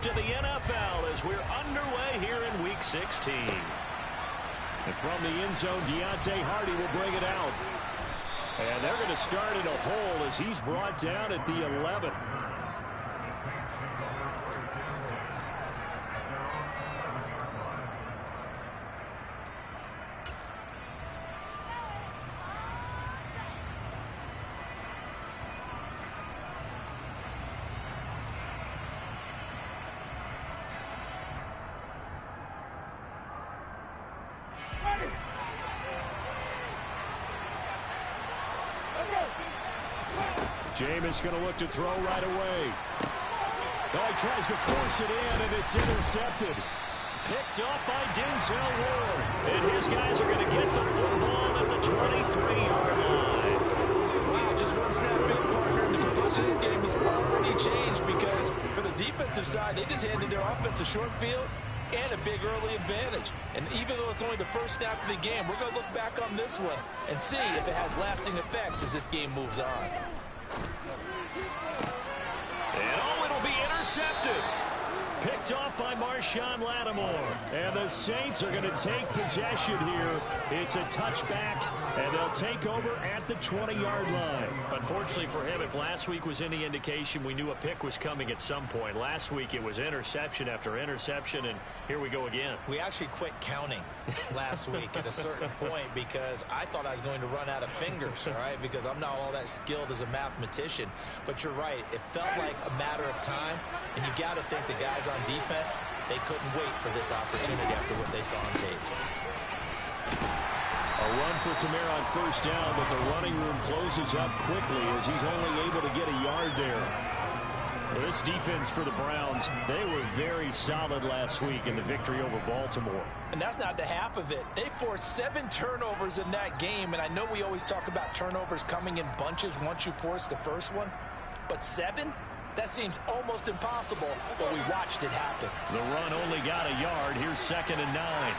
to the NFL as we're underway here in Week 16. And from the end zone, Deontay Hardy will bring it out. And they're going to start in a hole as he's brought down at the 11. Jameis going to look to throw right away. Oh, he tries to force it in, and it's intercepted. Picked up by Denzel Ward. And his guys are going to get the football at the 23-yard line. Wow, just one snap in, partner. And the complexion of this game has already changed because for the defensive side, they just handed their offense a short field and a big early advantage. And even though it's only the first snap of the game, we're going to look back on this one and see if it has lasting effects as this game moves on. And oh, it'll be intercepted. Picked off by Marshawn Lattimore. And the Saints are going to take possession here. It's a touchback, and they'll take over at the 20-yard line. Unfortunately for him, if last week was any indication, we knew a pick was coming at some point. Last week it was interception after interception, and here we go again. We actually quit counting last week at a certain point because I thought I was going to run out of fingers, all right, because I'm not all that skilled as a mathematician. But you're right. It felt like a matter of time, and you got to think the guys on defense, they couldn't wait for this opportunity after what they saw on tape. A run for Kamara on first down, but the running room closes up quickly as he's only able to get a yard there. This defense for the Browns, they were very solid last week in the victory over Baltimore. And that's not the half of it. They forced 7 turnovers in that game, and I know we always talk about turnovers coming in bunches once you force the first one, but 7? That seems almost impossible, but we watched it happen. The run only got a yard. Here's 2nd and 9.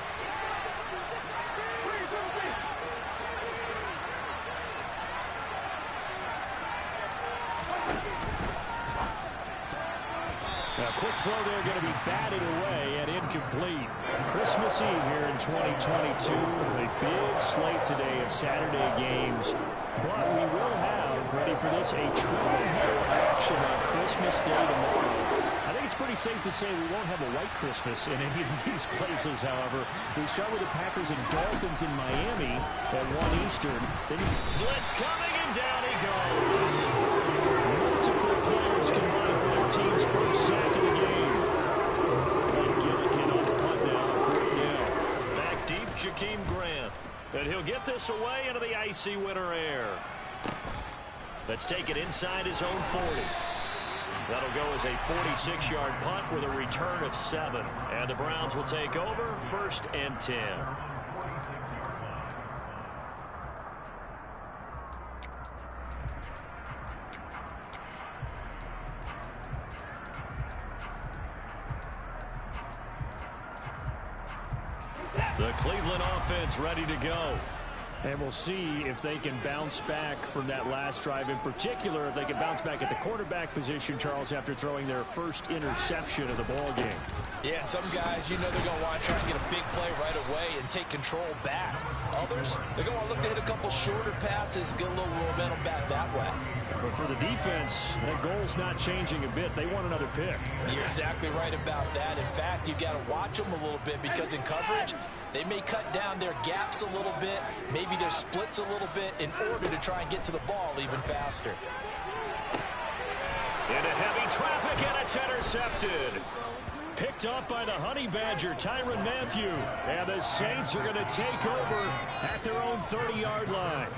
A quick throw there going to be batted away and incomplete. Christmas Eve here in 2022. A big slate today of Saturday games. But we will have, ready for this, a triple header action on Christmas Day tomorrow. I think it's pretty safe to say we won't have a white Christmas in any of these places, however. We start with the Packers and Dolphins in Miami at 1 Eastern. Then blitz coming, and down he goes. Multiple players combined for their team's first sack of the game. And Gillikin on the punt now, 4th down. Back deep, Jakeem Grant. And he'll get this away into the icy winter air. Let's take it inside his own 40. That'll go as a 46-yard punt with a return of 7. And the Browns will take over 1st and 10. The Cleveland offense ready to go. And we'll see if they can bounce back from that last drive. In particular, if they can bounce back at the quarterback position, Charles, after throwing their first interception of the ball game. Yeah, some guys, you know they're going to want to try and get a big play right away and take control back. Others, they're going to look to hit a couple shorter passes, get a little momentum back that way. But for the defense, that goal's not changing a bit. They want another pick. You're exactly right about that. In fact, you've got to watch them a little bit because in coverage, they may cut down their gaps a little bit, maybe their splits a little bit in order to try and get to the ball even faster. Into heavy traffic, and it's intercepted. Picked up by the Honey Badger, Tyrann Mathieu. And the Saints are going to take over at their own 30-yard line.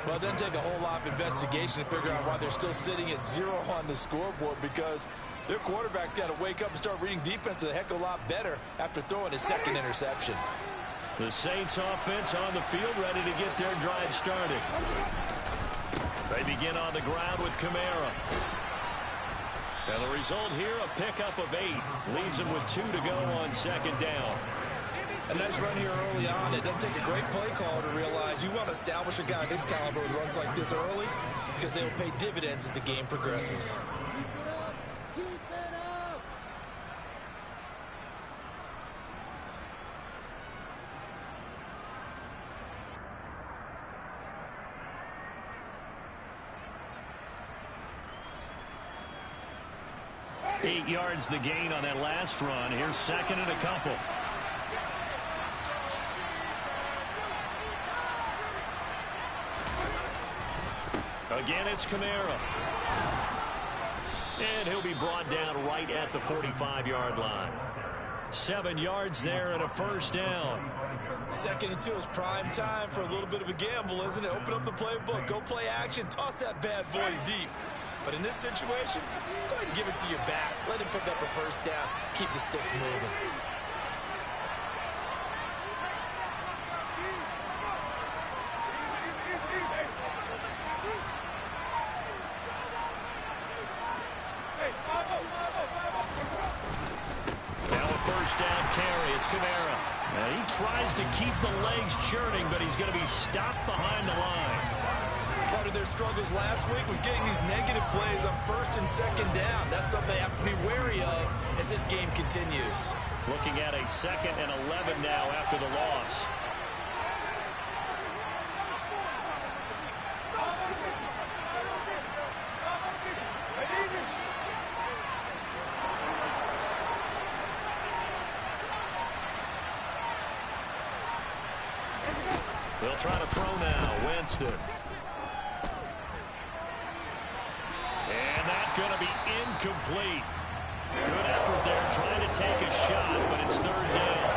Well, it doesn't take a whole lot of investigation to figure out why they're still sitting at 0 on the scoreboard, because their quarterback's got to wake up and start reading defense a heck of a lot better after throwing his 2nd interception. The Saints offense on the field ready to get their drive started. They begin on the ground with Kamara. And the result here, a pickup of 8. Leaves them with 2 to go on 2nd down. A nice run here early on. It doesn't take a great play caller to realize you want to establish a guy of his caliber with runs like this early because they will pay dividends as the game progresses. 8 yards the gain on that last run. Here's second and a couple. Again, it's Kamara. And he'll be brought down right at the 45-yard line. 7 yards there and a first down. Second and 2 is prime time for a little bit of a gamble, isn't it? Open up the playbook, go play action, toss that bad boy deep. But in this situation, go ahead and give it to your back. Let him pick up a first down. Keep the sticks moving. Now a first down carry. It's Kamara. Now he tries to keep the legs churning, but he's going to be stopped behind the line. Part of their struggles last week was getting these negative plays on first and second down. That's something they have to be wary of as this game continues. Looking at a 2nd and 11 now after the loss. They'll try to throw now. Winston. And that's going to be incomplete. Good effort there trying to take a shot, but it's third down.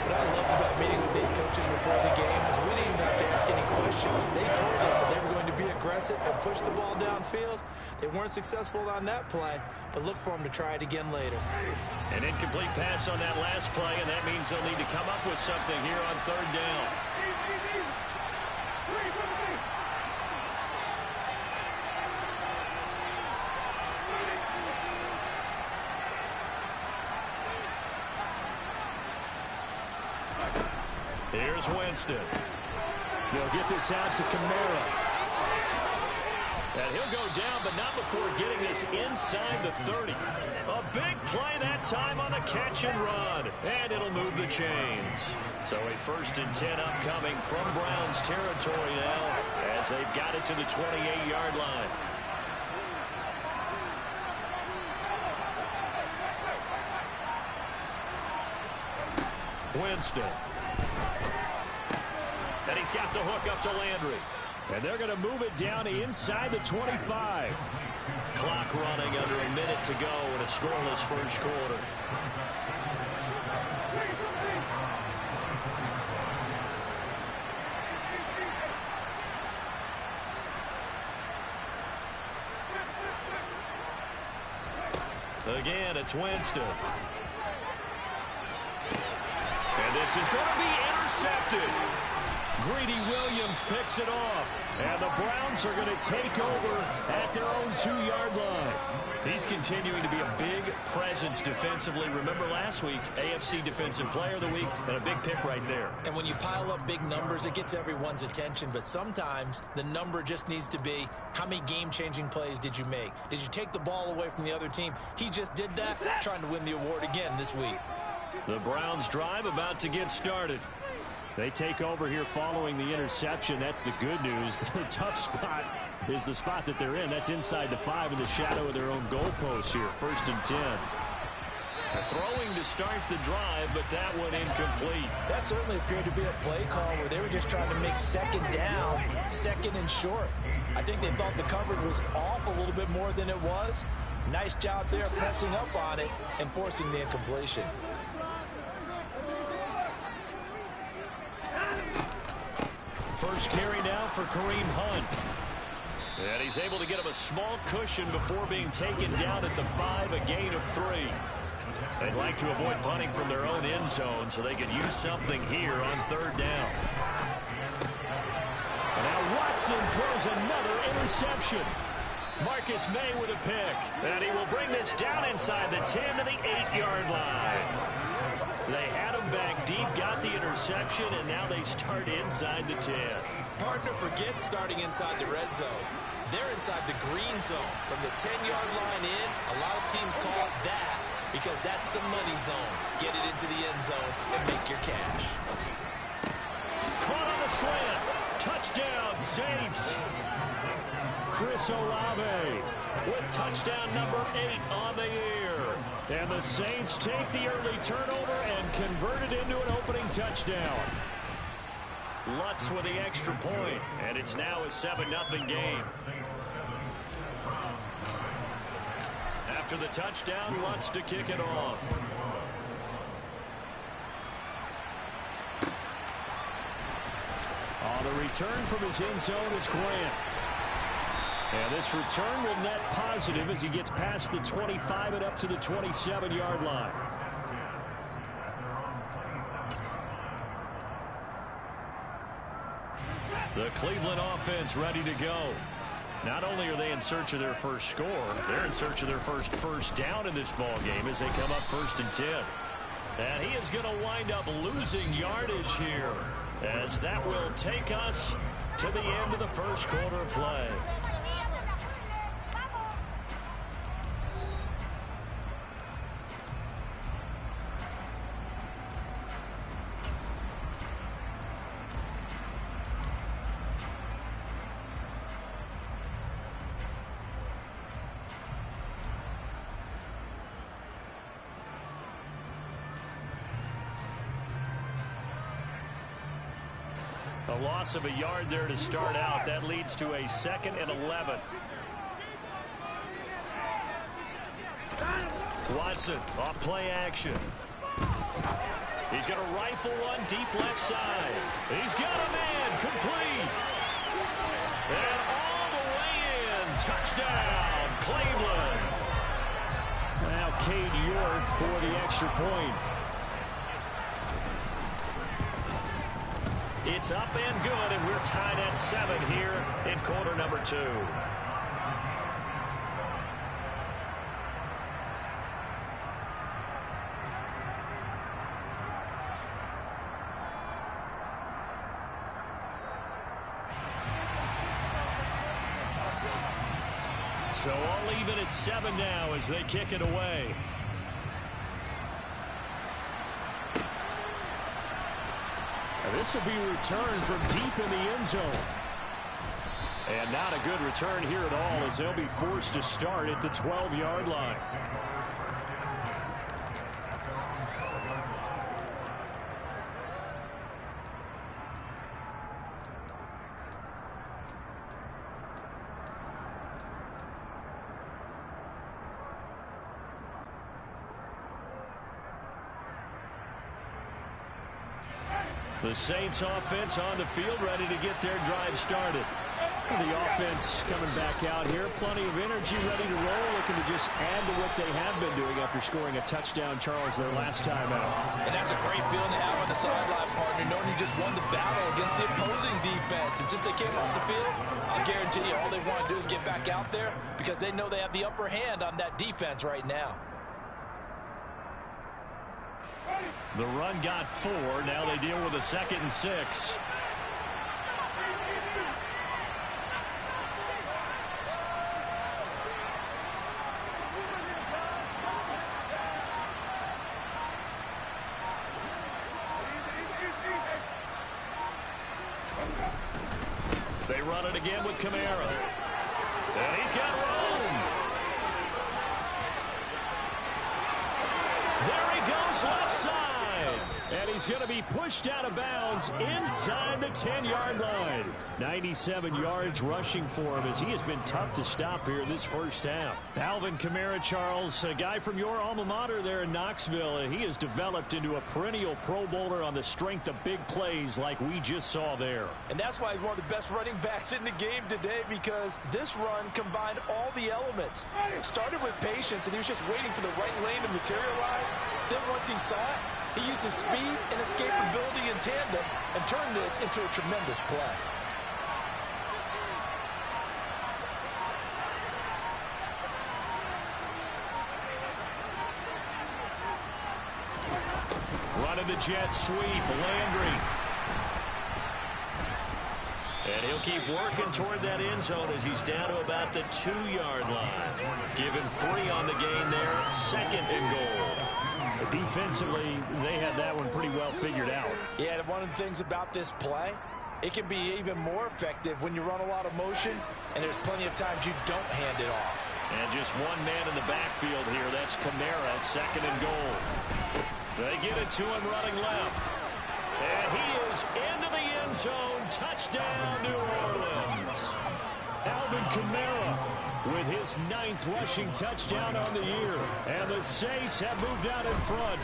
What I loved about meeting with these coaches before the game is we didn't even have to ask any questions. They told us that they were going to be aggressive and push the ball downfield. They weren't successful on that play, but look for them to try it again later. An incomplete pass on that last play, and that means they'll need to come up with something here on third down. Here's Winston. They'll get this out to Kamara. And he'll go down, but not before getting this inside the 30. A big play that time on the catch and run. And it'll move the chains. So a 1st and 10 upcoming from Browns territory now as they've got it to the 28-yard line. Winston. And he's got the hook up to Landry. And they're going to move it down inside the 25. Clock running under a minute to go in a scoreless first quarter. Again, it's Winston. And this is going to be intercepted. Greedy Williams picks it off. And the Browns are going to take over at their own 2-yard line. He's continuing to be a big presence defensively. Remember last week, AFC Defensive Player of the Week, and a big pick right there. And when you pile up big numbers, it gets everyone's attention. But sometimes the number just needs to be, how many game-changing plays did you make? Did you take the ball away from the other team? He just did that, trying to win the award again this week. The Browns drive about to get started. They take over here following the interception. That's the good news. The tough spot is the spot that they're in. That's inside the 5 in the shadow of their own goalpost here. 1st and 10. They're throwing to start the drive, but that one incomplete. That certainly appeared to be a play call where they were just trying to make second down, second and short. I think they thought the coverage was off a little bit more than it was. Nice job there pressing up on it and forcing the incompletion. First carry now for Kareem Hunt. And he's able to get him a small cushion before being taken down at the 5, a gain of 3. They'd like to avoid punting from their own end zone so they could use something here on third down. And now Watson throws another interception. Marcus May with a pick. And he will bring this down inside the 10 to the 8-yard line. They had him back deep, got the interception, and now they start inside the 10. Partner forgets starting inside the red zone. They're inside the green zone. From the 10-yard line in, a lot of teams call it that because that's the money zone. Get it into the end zone and make your cash. Caught on the slant. Touchdown, Saints. Chris Olave with touchdown number 8 on the year. And the Saints take the early turnover and convert it into an opening touchdown. Lutz with the extra point, and it's now a 7-0 game. After the touchdown, Lutz to kick it off. On the return from his end zone is Grant. And this return will net positive as he gets past the 25 and up to the 27-yard line. The Cleveland offense ready to go. Not only are they in search of their first score, they're in search of their first down in this ball game as they come up 1st and 10. And he is going to wind up losing yardage here, as that will take us to the end of the first quarter of play. A loss of a yard there to start out. That leads to a 2nd and 11. Watson off play action. He's going to rifle one deep left side. He's got a man complete. And all the way in. Touchdown, Cleveland. Now Cade York for the extra point. It's up and good, and we're tied at 7 here in quarter number 2. So all even at 7 now as they kick it away. This will be returned from deep in the end zone. And not a good return here at all, as they'll be forced to start at the 12-yard line. The Saints offense on the field, ready to get their drive started. The offense coming back out here. Plenty of energy, ready to roll, looking to just add to what they have been doing after scoring a touchdown, Charles, their last time out. And that's a great feeling to have on the sideline, partner, knowing you just won the battle against the opposing defense. And since they came off the field, I'll guarantee you all they want to do is get back out there because they know they have the upper hand on that defense right now. The run got 4. Now they deal with a 2nd and 6. They run it again with Kamara. And he's got room. There he goes left side. And he's going to be pushed out of bounds inside the 10-yard line. 97 yards rushing for him as he has been tough to stop here in this first half. Alvin Kamara, Charles, a guy from your alma mater there in Knoxville. He has developed into a perennial Pro Bowler on the strength of big plays like we just saw there. And that's why he's one of the best running backs in the game today, because this run combined all the elements. It started with patience, and he was just waiting for the right lane to materialize. Then once he saw it, he used his speed and escapability in tandem and turned this into a tremendous play. Running the jet sweep, Landry. And he'll keep working toward that end zone as he's down to about the 2-yard line. Give him 3 on the gain there, 2nd and goal. Defensively, they had that one pretty well figured out. Yeah, and one of the things about this play, It can be even more effective when you run a lot of motion, and there's plenty of times you don't hand it off. And just one man in the backfield here. That's Kamara, second and goal. They get it to him running left. And he is into the end zone. Touchdown, New Orleans. Alvin Kamara with his 9th rushing touchdown on the year. And the Saints have moved out in front.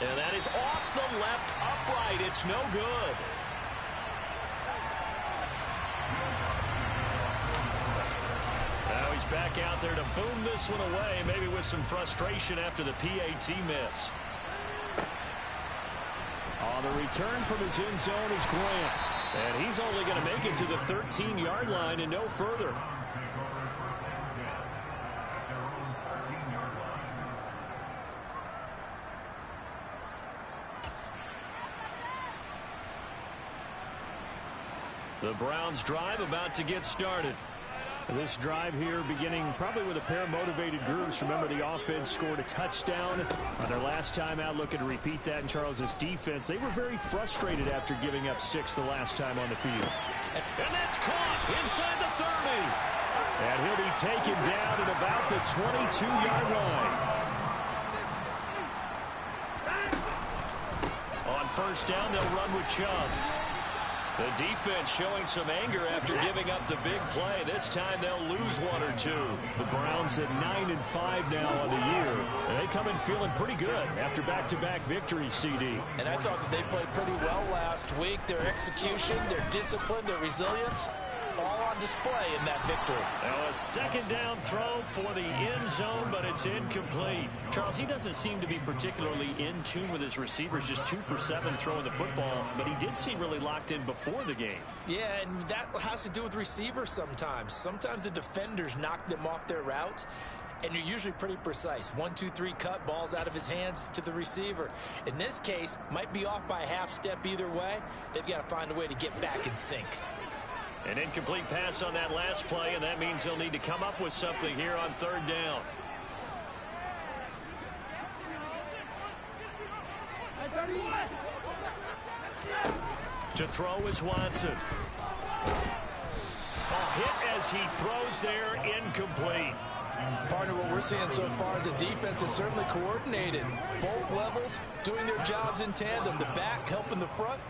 And that is off the left upright. It's no good. Now he's back out there to boom this one away, maybe with some frustration after the PAT miss. On the return from his end zone is Grant. And he's only going to make it to the 13-yard line and no further. The Browns drive about to get started. This drive here beginning probably with a pair of motivated groups. Remember, the offense scored a touchdown on their last time out, looking to repeat that in Charles's defense. They were very frustrated after giving up 6 the last time on the field. And that's caught inside the 30. And he'll be taken down at about the 22-yard line. On first down, they'll run with Chubb. The defense showing some anger after giving up the big play. This time they'll lose 1 or 2. The Browns at 9-5 now on the year. And they come in feeling pretty good after back-to-back victories, CD. And I thought that they played pretty well last week. Their execution, their discipline, their resilience, all on display in that victory. Now a second down throw for the end zone, but it's incomplete. Charles, he doesn't seem to be particularly in tune with his receivers, just 2 for 7 throwing the football, but he did seem really locked in before the game. Yeah, and that has to do with receivers sometimes. Sometimes the defenders knock them off their routes, and you're usually pretty precise. 1, 2, 3 cut, balls out of his hands to the receiver. In this case, might be off by a half step either way. They've got to find a way to get back in sync. An incomplete pass on that last play, and that means they'll need to come up with something here on third down. To throw is Watson. A hit as he throws there, incomplete. Partner, what we're seeing so far is the defense is certainly coordinated. Both levels doing their jobs in tandem. The back helping the front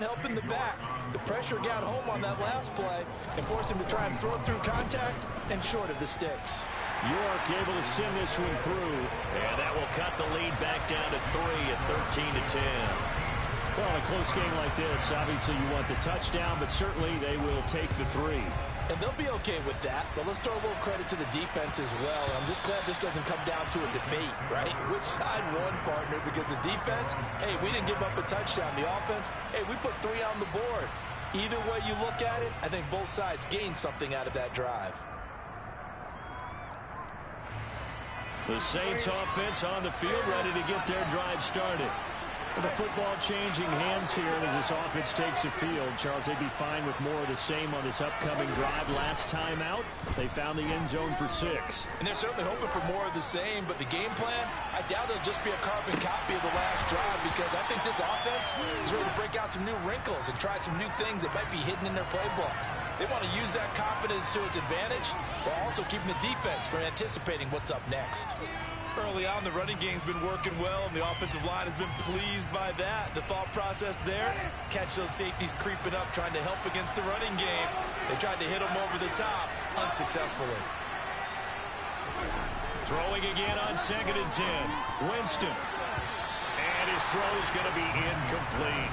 helping the back. The pressure got home on that last play and forced him to try and throw through contact and short of the sticks. York able to send this one through, and that will cut the lead back down to 3 at 13-10. Well, in a close game like this, obviously you want the touchdown, but certainly they will take the 3. And they'll be okay with that, but let's throw a little credit to the defense as well. I'm just glad this doesn't come down to a debate, right? Which side won, partner? Because the defense, hey, we didn't give up a touchdown. The offense, hey, we put 3 on the board. Either way you look at it, I think both sides gained something out of that drive. The Saints offense on the field, ready to get their drive started. With the football changing hands here as this offense takes the field. Charles, they'd be fine with more of the same on this upcoming drive. Last time out, they found the end zone for 6. And they're certainly hoping for more of the same, but the game plan, I doubt it'll just be a carbon copy of the last drive, because I think this offense is ready to break out some new wrinkles and try some new things that might be hidden in their playbook. They want to use that confidence to its advantage while also keeping the defense from anticipating what's up next. Early on, the running game's been working well, and the offensive line has been pleased by that. The thought process there, catch those safeties creeping up, trying to help against the running game. They tried to hit them over the top, unsuccessfully. Throwing again on 2nd and 10. Winston. And his throw is going to be incomplete.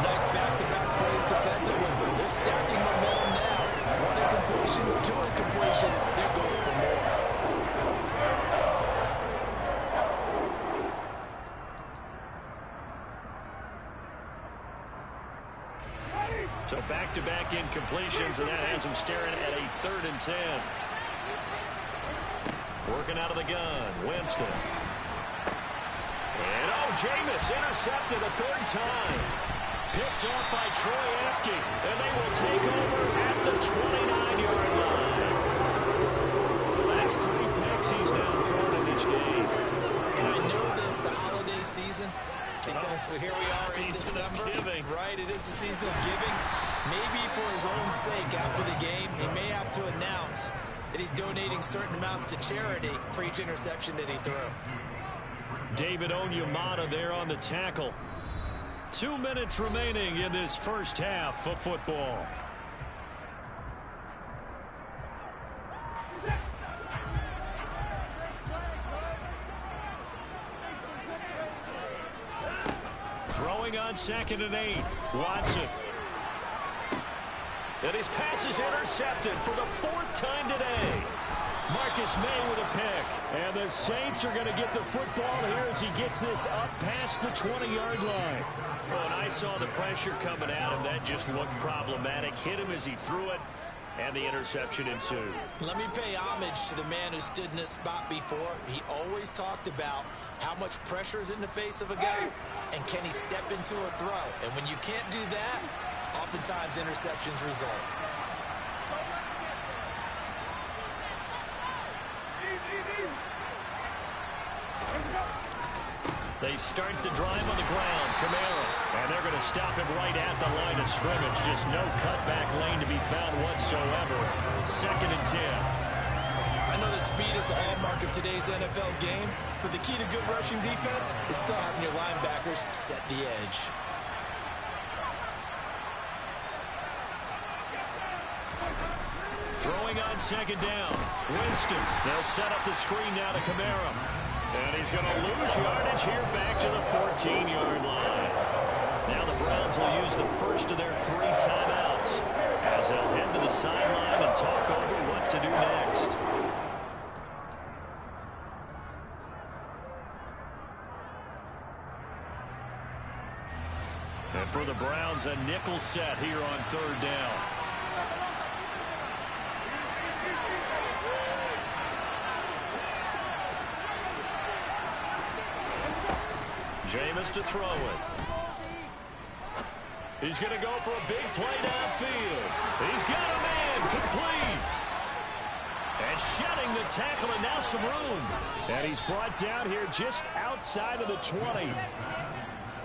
Nice back-to-back plays defensively. They're stacking momentum now. 1 incompletion, 2 incompletion. They're going for more. So back-to-back incompletions, and that has him staring at a 3rd and 10. Working out of the gun, Winston. And Jameis intercepted a 3rd time. Picked off by Troy Apke, and they will take over at the 29-yard line. That's 3 picks he's now thrown in this game. And I know this, the holiday season, because So here we are in December. Right, it is the season of giving. Maybe for his own sake after the game, he may have to announce that he's donating certain amounts to charity for each interception that he threw. David Onyemata there on the tackle. 2 minutes remaining in this first half of football. Throwing on 2nd and 8. Watson. And his pass is intercepted for the 4th time today. Marcus May with a pick. And the Saints are going to get the football here as he gets this up past the 20-yard line. Well, and I saw the pressure coming at him. That just looked problematic. Hit him as he threw it, and the interception ensued. Let me pay homage to the man who stood in this spot before. He always talked about how much pressure is in the face of a guy, and can he step into a throw. And when you can't do that, oftentimes interceptions result. They start the drive on the ground. Kamara. And they're going to stop him right at the line of scrimmage. Just no cutback lane to be found whatsoever. 2nd and 10. I know that speed is the hallmark of today's NFL game, but the key to good rushing defense is still having your linebackers set the edge. Throwing on 2nd down. Winston. They'll set up the screen now to Kamara. And he's going to lose yardage here back to the 14-yard line. Now the Browns will use the first of their 3 timeouts as they'll head to the sideline and talk over what to do next. And for the Browns, a nickel set here on 3rd down. Jameis to throw it. He's going to go for a big play downfield. He's got a man complete. And shedding the tackle, and now some room. And he's brought down here just outside of the 20.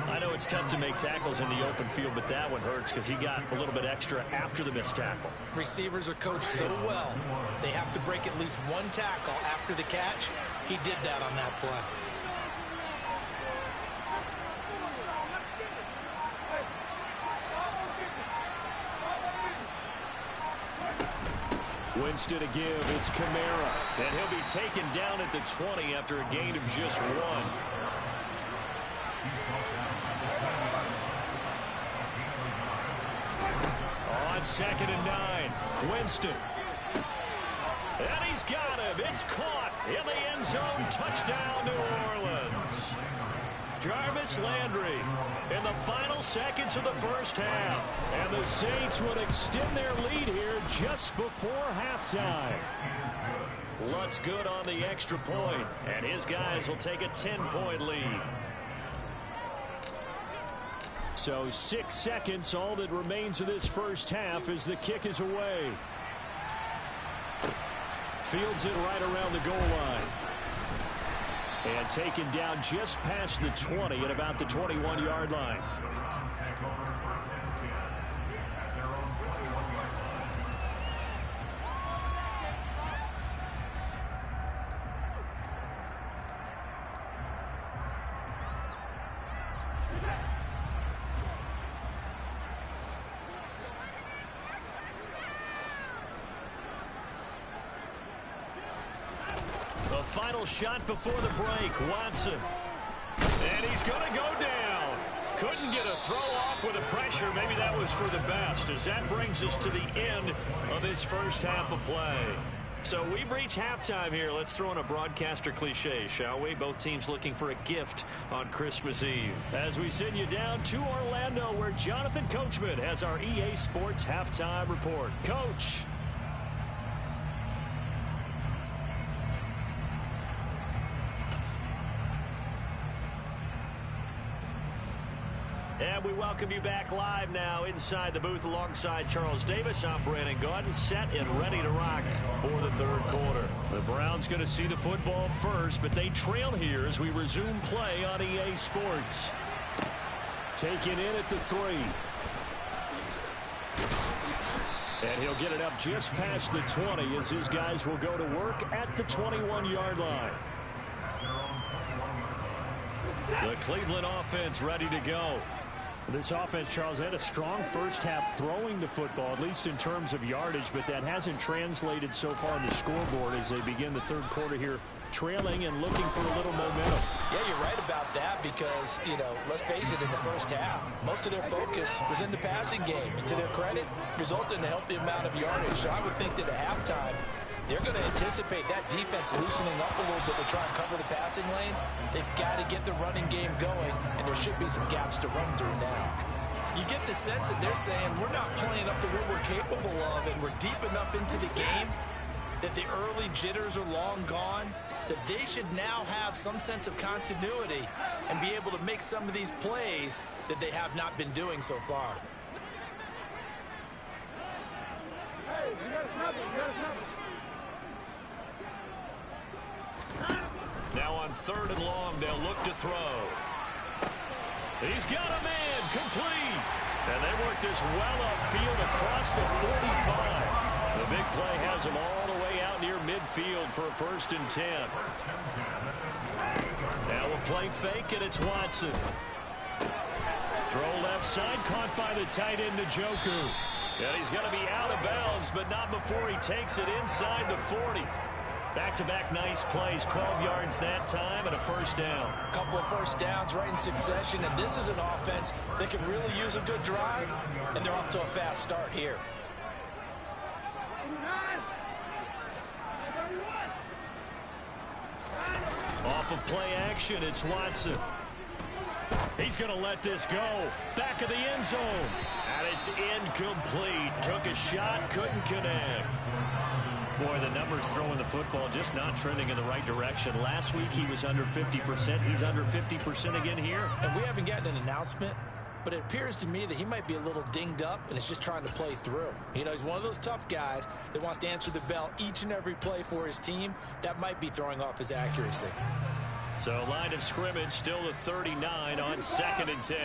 I know it's tough to make tackles in the open field, but that one hurts because he got a little bit extra after the missed tackle. Receivers are coached so well, they have to break at least 1 tackle after the catch. He did that on that play. Winston to give. It's Kamara. And he'll be taken down at the 20 after a gain of just 1. On 2nd and 9. Winston. And he's got him. It's caught in the end zone. Touchdown, New Orleans. Jarvis Landry in the final seconds of the first half. And the Saints would extend their lead here just before halftime. Lutz good on the extra point, and his guys will take a 10-point lead. So 6 seconds, all that remains of this first half as the kick is away. Fields it right around the goal line. And taken down just past the 20 at about the 21-yard line. Final shot before the break. Watson. And he's going to go down. Couldn't get a throw off with the pressure. Maybe that was for the best, as that brings us to the end of this first half of play. So we've reached halftime here. Let's throw in a broadcaster cliche, shall we? Both teams looking for a gift on Christmas Eve. As we send you down to Orlando, where Jonathan Coachman has our EA Sports halftime report. Coach. And we welcome you back live now inside the booth alongside Charles Davis. I'm Brandon Gaudin, set and ready to rock for the 3rd quarter. The Browns going to see the football first, but they trail here as we resume play on EA Sports. Taken in at the 3. And he'll get it up just past the 20 as his guys will go to work at the 21-yard line. The Cleveland offense ready to go. This offense, Charles, had a strong first half throwing the football, at least in terms of yardage, but that hasn't translated so far on the scoreboard as they begin the third quarter here, trailing and looking for a little momentum. Yeah, you're right about that because, let's face it, in the first half, most of their focus was in the passing game. And to their credit, resulted in a healthy amount of yardage. So I would think that at halftime, they're going to anticipate that defense loosening up a little bit to try and cover the passing lanes. They've got to get the running game going, and there should be some gaps to run through now. You get the sense that they're saying we're not playing up to what we're capable of, and we're deep enough into the game that the early jitters are long gone, that they should now have some sense of continuity and be able to make some of these plays that they have not been doing so far. Hey, you got to snap it. You got to snap it. Now on 3rd and long, they'll look to throw. He's got a man, complete. And they work this well upfield across the 45. The big play has him all the way out near midfield for a 1st and 10. Now we'll play fake, and it's Watson. Throw left side, caught by the tight end, Njoku. And he's going to be out of bounds, but not before he takes it inside the 40. Back-to-back nice plays, 12 yards that time, and a 1st down. A couple of 1st downs right in succession, and this is an offense that can really use a good drive, and they're off to a fast start here. Off of play action, it's Watson. He's going to let this go. Back of the end zone. And it's incomplete. Took a shot, couldn't connect. Boy, the numbers throwing the football just not trending in the right direction. Last week he was under 50%. He's under 50% again here. And we haven't gotten an announcement, but it appears to me that he might be a little dinged up and is just trying to play through. He's one of those tough guys that wants to answer the bell each and every play for his team. That might be throwing off his accuracy. So line of scrimmage still the 39 on 2nd and 10.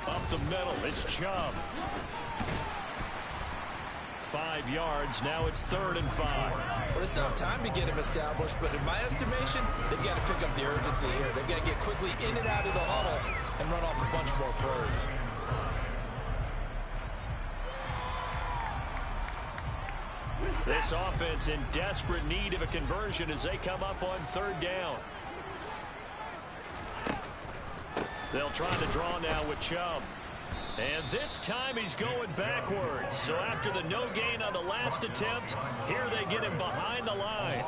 Up the middle, it's Chubb. 5 yards, now it's 3rd and 5. Well, they still have time to get him established, but in my estimation, they've got to pick up the urgency here. They've got to get quickly in and out of the huddle and run off a bunch more plays. This offense in desperate need of a conversion as they come up on 3rd down. They'll try to draw now with Chubb. And this time he's going backwards. So after the no gain on the last attempt, here they get him behind the line.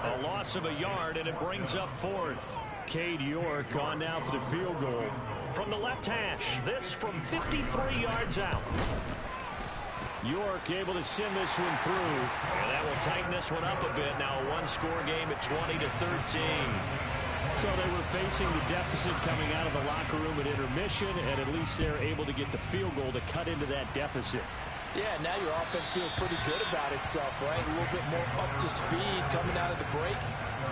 A loss of a yard, and it brings up 4th. Cade York on now for the field goal. From the left hash, this from 53 yards out. York able to send this one through. And that will tighten this one up a bit. Now a one-score game at 20-13. So they were facing the deficit coming out of the locker room at intermission, and at least they're able to get the field goal to cut into that deficit. Yeah, now your offense feels pretty good about itself, right? A little bit more up to speed coming out of the break.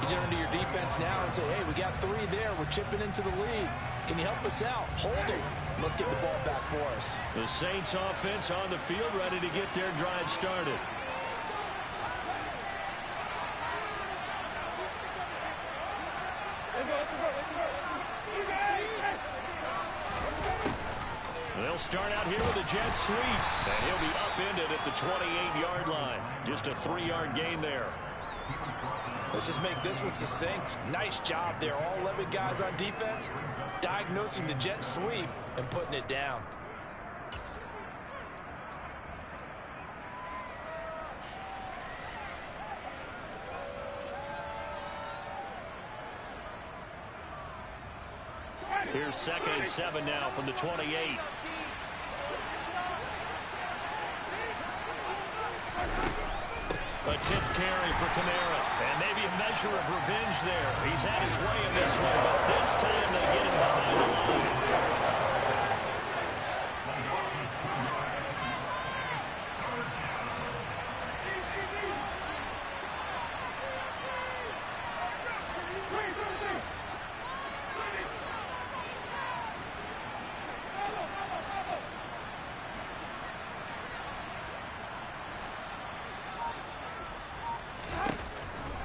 You turn to your defense now and say, hey, we got 3 there. We're chipping into the lead. Can you help us out? Hold it. Let's get the ball back for us. The Saints offense on the field ready to get their drive started. They'll start out here with a jet sweep, and he'll be upended at the 28-yard line. Just a 3-yard gain there. Let's just make this one succinct. Nice job there. All 11 guys on defense diagnosing the jet sweep and putting it down. Here's 2nd and 7 now from the 28. A 10th carry for Kamara. And maybe a measure of revenge there. He's had his way in this one, but this time they get him behind the line.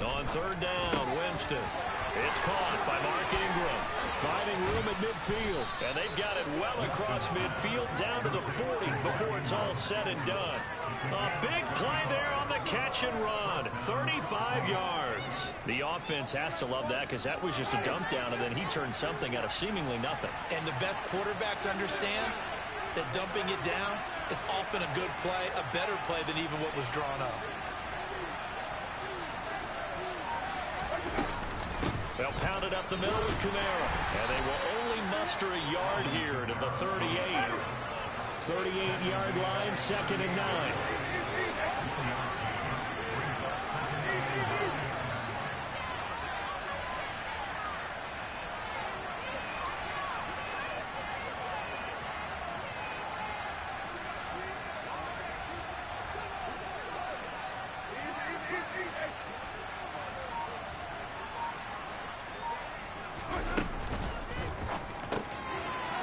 On third down, Winston. It's caught by Mark Ingram. Finding room at midfield. And they've got it well across midfield down to the 40 before it's all said and done. A big play there on the catch and run. 35 yards. The offense has to love that because that was just a dump down, and then he turned something out of seemingly nothing. And the best quarterbacks understand that dumping it down is often a good play, a better play than even what was drawn up. They'll pound it up the middle with Kamara. And they will only muster a yard here to the 38. 38-yard line, 2nd and 9.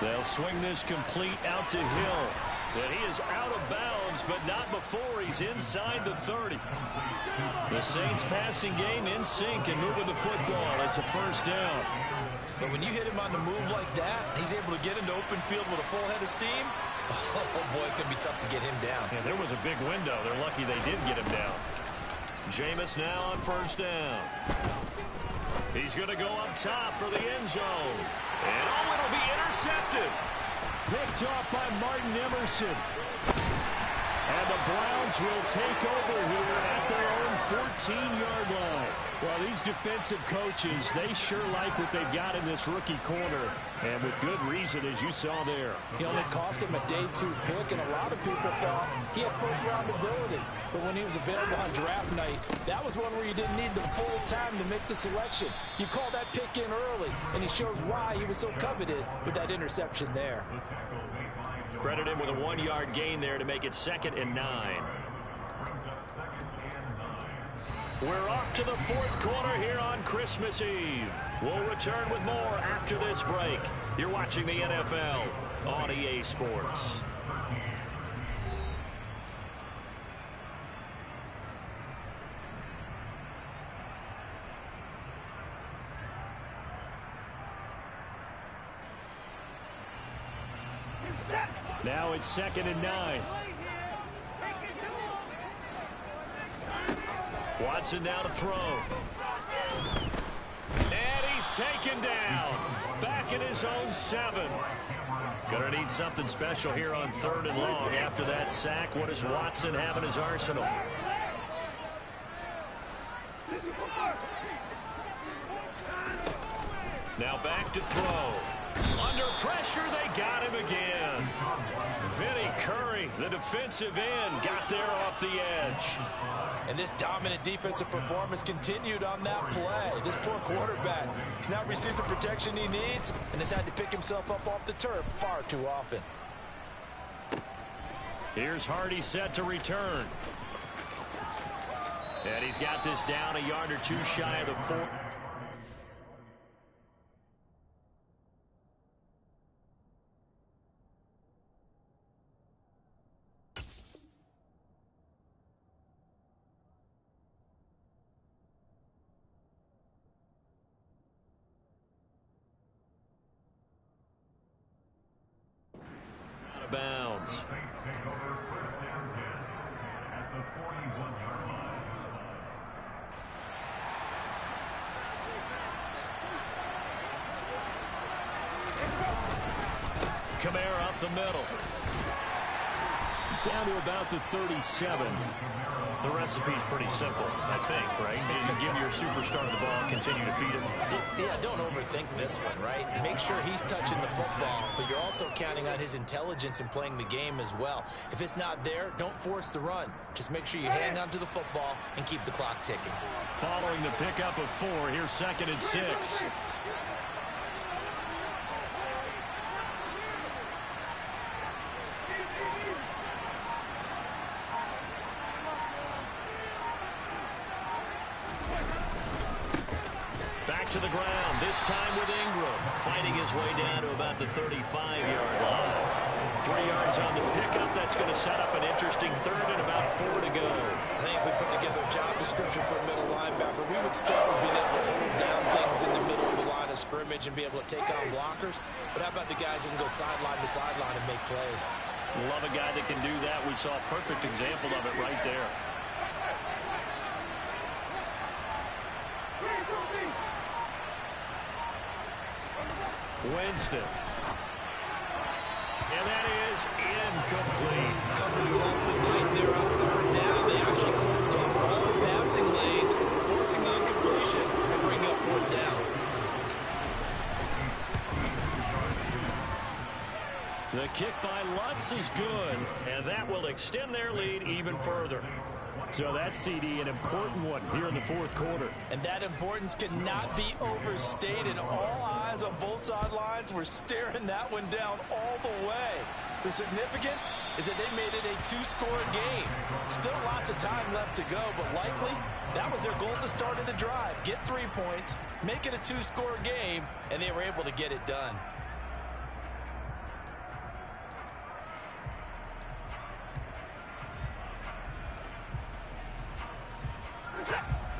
They'll swing this complete out to Hill. And he is out of bounds, but not before he's inside the 30. The Saints passing game in sync and moving the football. It's a first down. But when you hit him on the move like that, he's able to get into open field with a full head of steam. Oh, boy, it's going to be tough to get him down. Yeah, there was a big window. They're lucky they did get him down. Jameis now on first down. He's going to go up top for the end zone. And oh, it'll be intercepted. Picked off by Martin Emerson. And the Browns will take over here at their own 14-yard line. Well, these defensive coaches, they sure like what they've got in this rookie corner. And with good reason, as you saw there. He only cost him a day 2 pick, and a lot of people thought he had first-round ability. But when he was available on draft night, that was one where you didn't need the full time to make the selection. You call that pick in early, and he shows why he was so coveted with that interception there. Credit him with a 1-yard gain there to make it 2nd and 9. We're off to the 4th quarter here on Christmas Eve. We'll return with more after this break. You're watching the NFL on EA Sports. Now it's 2nd and 9. Watson now to throw. And he's taken down. Back in his own 7. Gonna need something special here on 3rd and long. After that sack, what does Watson have in his arsenal? Now back to throw. Under pressure, they got him again. Vinny Curry, the defensive end, got there off the edge. And this dominant defensive performance continued on that play. This poor quarterback has not received the protection he needs and has had to pick himself up off the turf far too often. Here's Hardy set to return. And he's got this down a yard or 2 shy of the 4. Bounds. Kamara up the middle. Down to about the 37. The recipe's pretty simple, I think, right? You give your superstar the ball, continue to feed him. Yeah, don't overthink this one, right? Make sure he's touching the football, but you're also counting on his intelligence in playing the game as well. If it's not there, don't force the run. Just make sure you hang on to the football and keep the clock ticking. Following the pickup of 4, here's 2nd and 6. To the ground, this time with Ingram, fighting his way down to about the 35-yard line. 3 yards on the pickup. That's going to set up an interesting 3rd and about 4 to go. I think if we put together a job description for a middle linebacker. We would start with being able to hold down things in the middle of the line of scrimmage and be able to take on blockers. But how about the guys who can go sideline to sideline and make plays? Love a guy that can do that. We saw a perfect example of it right there. Winston. And that is incomplete. Coverage is awfully tight there on third down. They actually closed off all the passing lanes, forcing the incompletion and bringing up fourth down. The kick by Lutz is good, and that will extend their lead even further. So that's, CD, an important one here in the fourth quarter. And that importance cannot be overstated. All eyes on both sidelines were staring that one down all the way. The significance is that they made it a two-score game. Still lots of time left to go, but likely that was their goal at the start of the drive. Get 3 points, make it a two-score game, and they were able to get it done.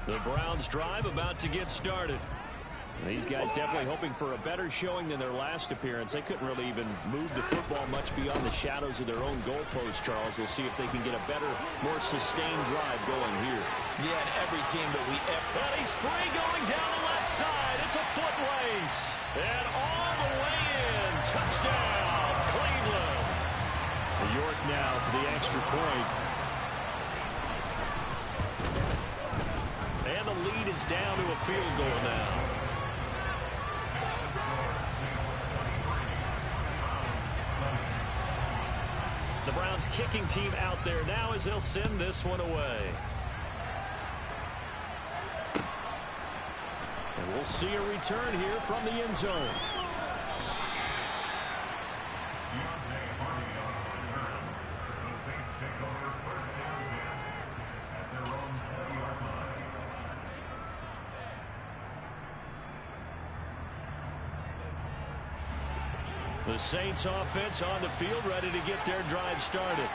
The Browns drive about to get started. These guys definitely hoping for a better showing than their last appearance. They couldn't really even move the football much beyond the shadows of their own goalpost, Charles. We'll see if they can get a better, more sustained drive going here. Yeah, and every team that we ever... And he's free going down the left side. It's a foot race. And all the way in. Touchdown, Cleveland. York now for the extra point. And the lead is down to a field goal now. The Browns kicking team out there now as they'll send this one away. And we'll see a return here from the end zone. The Saints offense on the field, ready to get their drive started.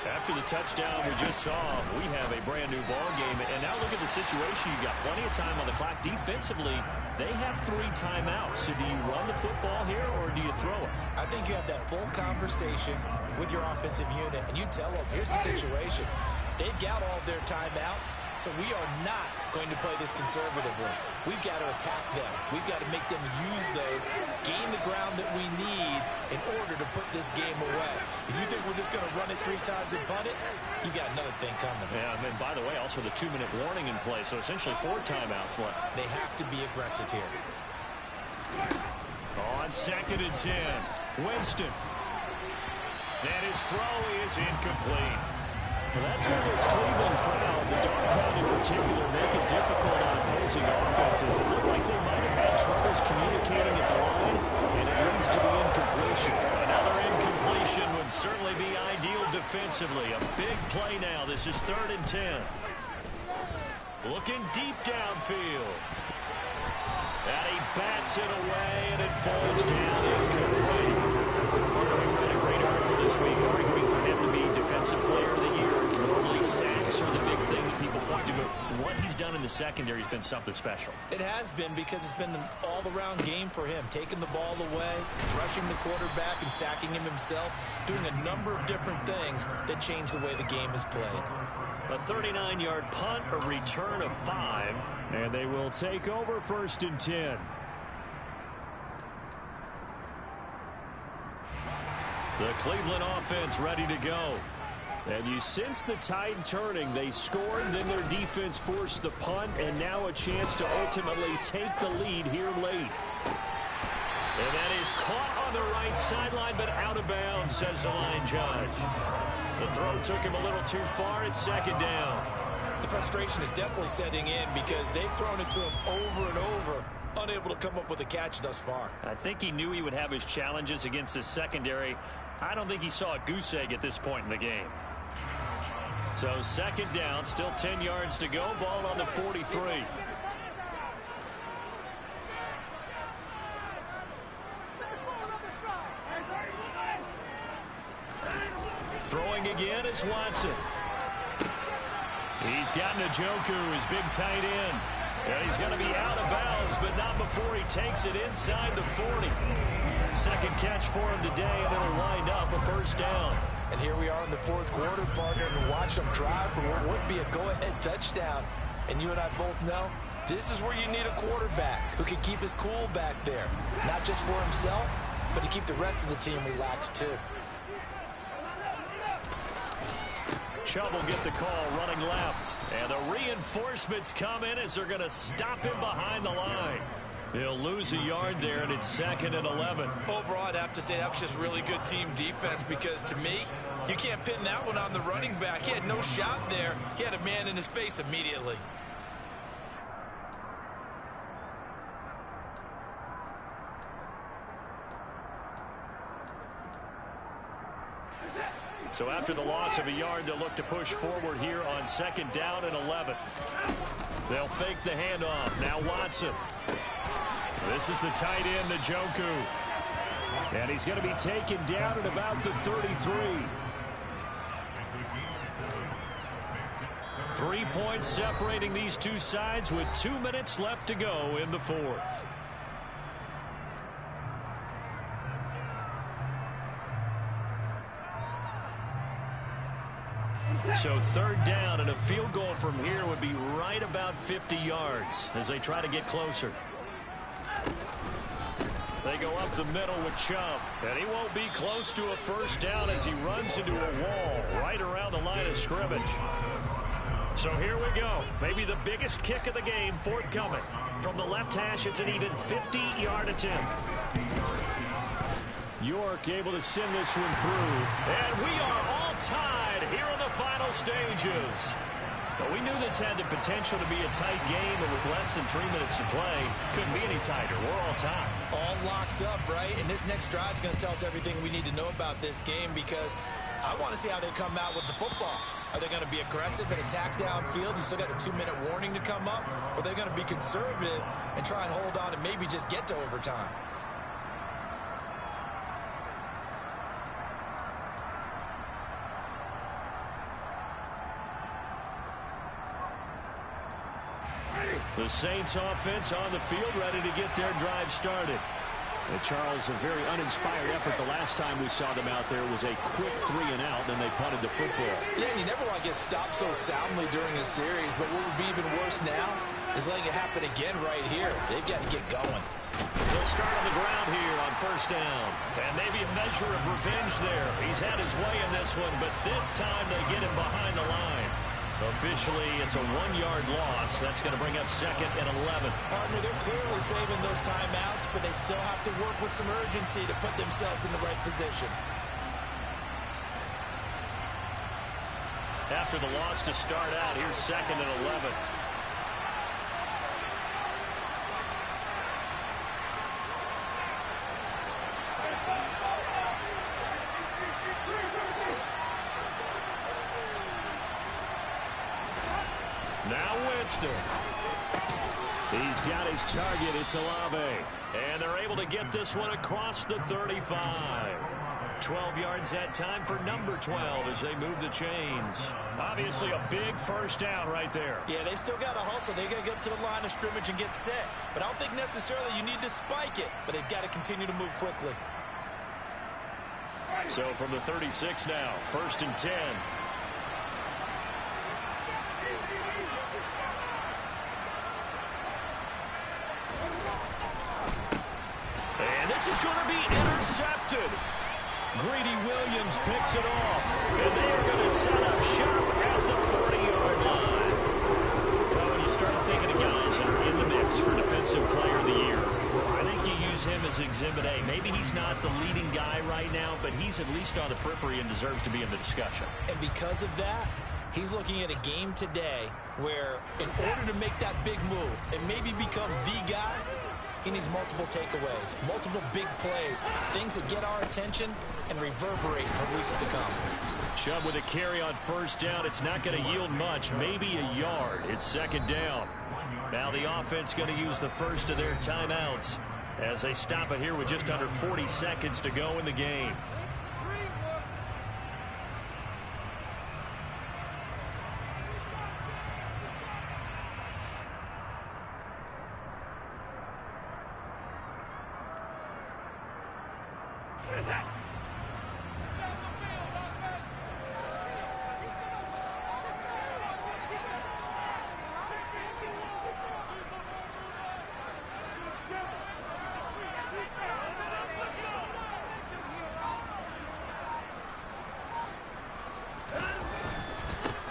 After the touchdown we just saw, we have a brand new ball game. And now look at the situation. You got plenty of time on the clock. Defensively, they have 3 timeouts. So do you run the football here or do you throw it? I think you have that full conversation with your offensive unit, and you tell them, here's the situation. They've got all their timeouts, so we are not going to play this conservatively. We've got to attack them. We've got to make them use those, gain the ground that we need in order to put this game away. If you think we're just going to run it 3 times and punt it, you got another thing coming. Yeah, and by the way, also the 2-minute warning in play, so essentially 4 timeouts left. They have to be aggressive here. On 2nd and 10, Winston. And his throw is incomplete. Well, that's where this Cleveland crowd, the dog crowd in particular, make it difficult on opposing offenses. It looked like they might have had troubles communicating at the line, and it leads to the incompletion. Another incompletion would certainly be ideal defensively. A big play now. This is 3rd and 10. Looking deep downfield. And he bats it away, and it falls down incomplete. We read a great article this week arguing for him to be Defensive Player of the Year. Normally sacks are the big thing that people point to, but what he's done in the secondary has been something special. It has been, because it's been an all-around game for him. Taking the ball away, rushing the quarterback and sacking him himself, doing a number of different things that change the way the game is played. A 39-yard punt, a return of 5, and they will take over 1st and 10. The Cleveland offense ready to go. And you sense the tide turning. They scored, then their defense forced the punt, and now a chance to ultimately take the lead here late. And that is caught on the right sideline, but out of bounds, says the line judge. The throw took him a little too far. It's 2nd down. The frustration is definitely setting in because they've thrown it to him over and over, unable to come up with a catch thus far. I think he knew he would have his challenges against his secondary. I don't think he saw a goose egg at this point in the game. So 2nd down, still 10 yards to go. Ball on the 43. Throwing again is Watson. He's got Njoku, his big tight end. And he's going to be out of bounds, but not before he takes it inside the 40. Second catch for him today, and it'll wind up a first down. And here we are in the fourth quarter, partner, and watch them drive for what would be a go-ahead touchdown. And you and I both know this is where you need a quarterback who can keep his cool back there. Not just for himself, but to keep the rest of the team relaxed too. Chubb will get the call running left. And the reinforcements come in as they're going to stop him behind the line. He'll lose a yard there, and it's 2nd and 11. Overall, I'd have to say that was just really good team defense because, to me, you can't pin that one on the running back. He had no shot there. He had a man in his face immediately. So after the loss of a yard, they'll look to push forward here on 2nd down and 11. They'll fake the handoff. Now Watson. This is the tight end, Njoku. And he's going to be taken down at about the 33. 3 points separating these two sides with 2 minutes left to go in the fourth. So 3rd down, and a field goal from here would be right about 50 yards as they try to get closer. They go up the middle with Chubb, and he won't be close to a first down as he runs into a wall right around the line of scrimmage. So here we go. Maybe the biggest kick of the game forthcoming. From the left hash, it's an even 50-yard attempt. York able to send this one through. And we are all tied here in the final stages. But we knew this had the potential to be a tight game, but with less than 3 minutes to play, couldn't be any tighter. We're all tied. All locked up, right? And this next drive is going to tell us everything we need to know about this game because I want to see how they come out with the football. Are they going to be aggressive and attack downfield? You still got a 2-minute warning to come up? Or are they going to be conservative and try and hold on and maybe just get to overtime? The Saints offense on the field, ready to get their drive started. And Charles, a very uninspired effort the last time we saw them out there was a quick 3-and-out, then they punted the football. Yeah, and you never want to get stopped so soundly during a series, but what would be even worse now is letting it happen again right here. They've got to get going. They'll start on the ground here on first down. And maybe a measure of revenge there. He's had his way in this one, but this time they get him behind the line. Officially, it's a 1-yard loss. That's going to bring up 2nd and 11. Partner, they're clearly saving those timeouts, but they still have to work with some urgency to put themselves in the right position. After the loss to start out, here's 2nd and 11. Now Winston. He's got his target. It's Olave. And they're able to get this one across the 35. 12 yards that time for number 12 as they move the chains. Obviously a big first down right there. Yeah, they still got to hustle. They got to get up to the line of scrimmage and get set. But I don't think necessarily you need to spike it. But they've got to continue to move quickly. So from the 36 now, 1st and 10. And this is going to be intercepted. Greedy Williams picks it off. And they are going to set up shop at the 40-yard line. Well, when you start thinking of guys that are in the mix for Defensive Player of the Year, I think you use him as Exhibit A. Maybe he's not the leading guy right now, but he's at least on the periphery and deserves to be in the discussion. And because of that, he's looking at a game today where in order to make that big move and maybe become the guy, he needs multiple takeaways, multiple big plays, things that get our attention and reverberate for weeks to come. Chubb with a carry on first down. It's not going to yield much, maybe a yard. It's 2nd down. Now the offense going to use the first of their timeouts as they stop it here with just under 40 seconds to go in the game.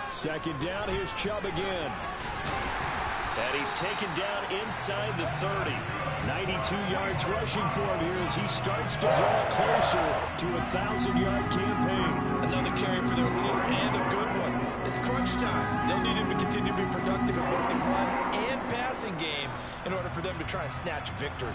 Second down, here's Chubb again. And he's taken down inside the 30. 92 yards rushing for him here as he starts to draw closer to a 1,000-yard campaign. Another carry for their leader and a good one. It's crunch time. They'll need him to continue to be productive in both the run and passing game in order for them to try and snatch victory.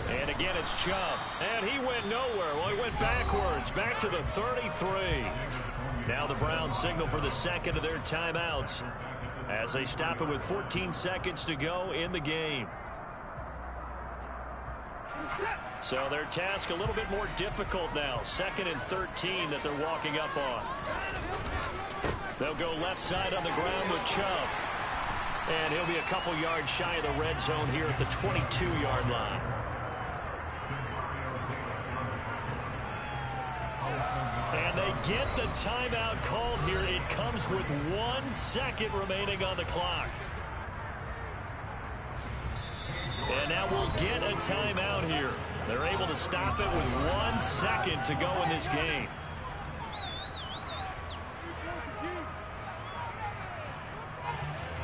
And again, it's Chubb. And he went nowhere. Well, he went backwards, back to the 33. Now the Browns signal for the second of their timeouts as they stop it with 14 seconds to go in the game. So their task a little bit more difficult now. 2nd and 13 that they're walking up on. They'll go left side on the ground with Chubb. And he'll be a couple yards shy of the red zone here at the 22-yard line. And they get the timeout called here. It comes with 1 second remaining on the clock. And now we'll get a timeout here. They're able to stop it with 1 second to go in this game.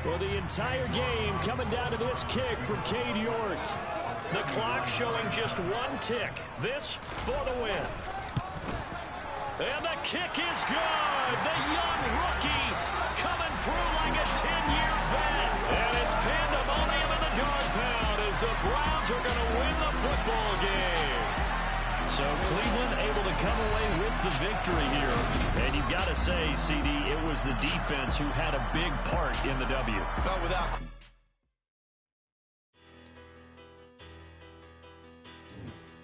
Well, the entire game coming down to this kick from Cade York. The clock showing just 1 tick. This for the win. And the kick is good. The young rookie coming through like a 10-year vet. And it's pandemonium in the dog pound as the Browns are going to win the football game. So Cleveland able to come away with the victory here. And you've got to say, CD, it was the defense who had a big part in the W. Without